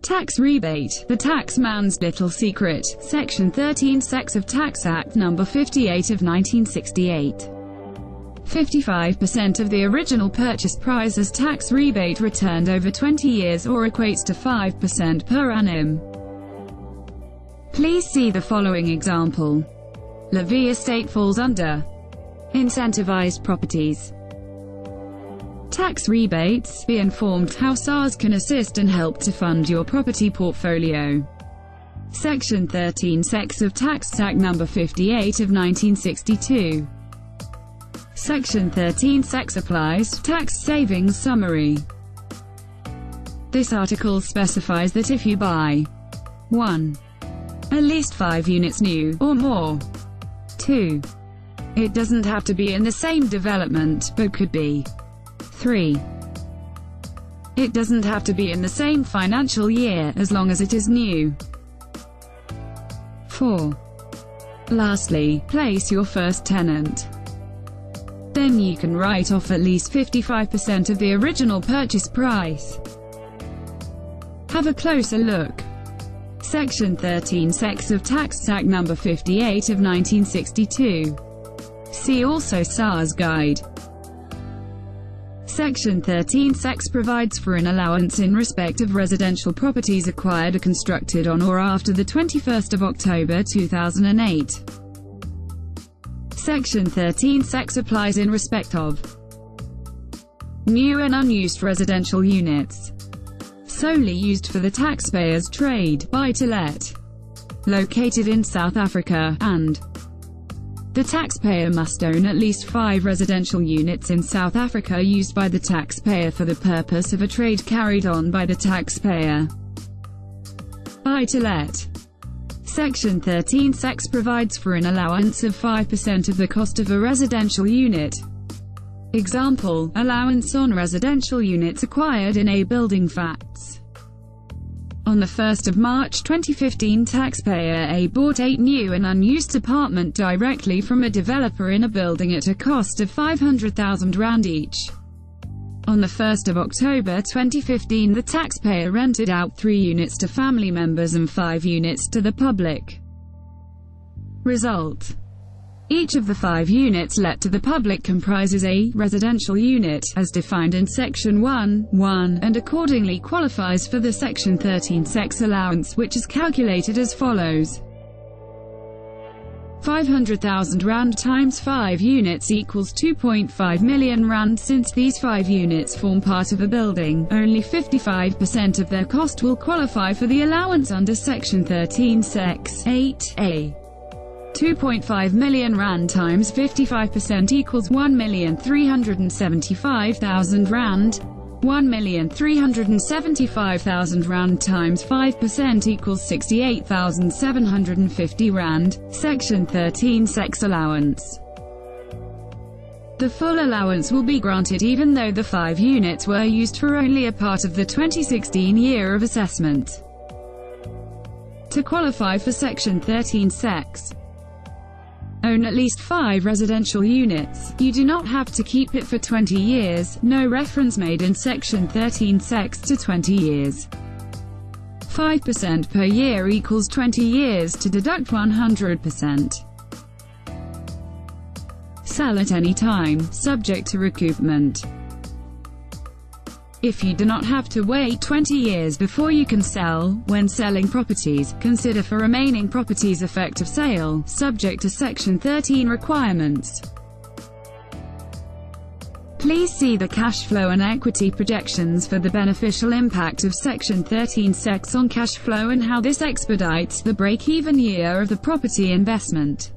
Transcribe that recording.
Tax rebate, the tax man's little secret. Section 13 Sex of Tax Act No. 58 of 1968. 55% of the original purchase price as tax rebate returned over 20 years or equates to 5% per annum. Please see the following example. Vie Estate falls under incentivized properties. Tax rebates. Be informed how SARS can assist and help to fund your property portfolio. Section 13 Sex of Tax Act No. 58 of 1962. Section 13 Sex applies. Tax savings summary. This article specifies that if you buy 1. At least 5 units new, or more. 2. It doesn't have to be in the same development, but could be. 3. It doesn't have to be in the same financial year, as long as it is new. 4. Lastly, place your first tenant. Then you can write off at least 55% of the original purchase price. Have a closer look. Section 13 Sex of Tax Act No. 58 of 1962. See also SARS Guide. Section 13 Sex provides for an allowance in respect of residential properties acquired or constructed on or after the 21st of October 2008. Section 13 Sex applies in respect of new and unused residential units, solely used for the taxpayer's trade, buy-to-let, located in South Africa, and the taxpayer must own at least 5 residential units in South Africa used by the taxpayer for the purpose of a trade carried on by the taxpayer. Buy-to-let. Section 13 Sex provides for an allowance of 5% of the cost of a residential unit. Example, allowance on residential units acquired in A. Building Facts. On the 1st of March 2015, taxpayer A bought 8 new and unused apartments directly from a developer in a building at a cost of R500,000 each. On the 1st of October 2015, the taxpayer rented out 3 units to family members and 5 units to the public. Result: each of the 5 units let to the public comprises a residential unit, as defined in Section 1(1), and accordingly qualifies for the Section 13 Sex allowance, which is calculated as follows. R500,000 times 5 units equals R2.5 million. Since these 5 units form part of a building, only 55% of their cost will qualify for the allowance under Section 13 Sex 8A. R2.5 million times 55% equals R1,375,000. R1,375,000 times 5% equals R68,750. Section 13 Sex allowance. The full allowance will be granted even though the 5 units were used for only a part of the 2016 year of assessment. To qualify for Section 13 Sex, own at least 5 residential units. You do not have to keep it for 20 years, no reference made in Section 13 Sex to 20 years. 5% per year equals 20 years to deduct 100%. Sell at any time, subject to recoupment. If you do not have to wait 20 years before you can sell, when selling properties, consider for remaining properties effective sale, subject to Section 13 requirements. Please see the cash flow and equity projections for the beneficial impact of Section 13 Sex on cash flow and how this expedites the break-even year of the property investment.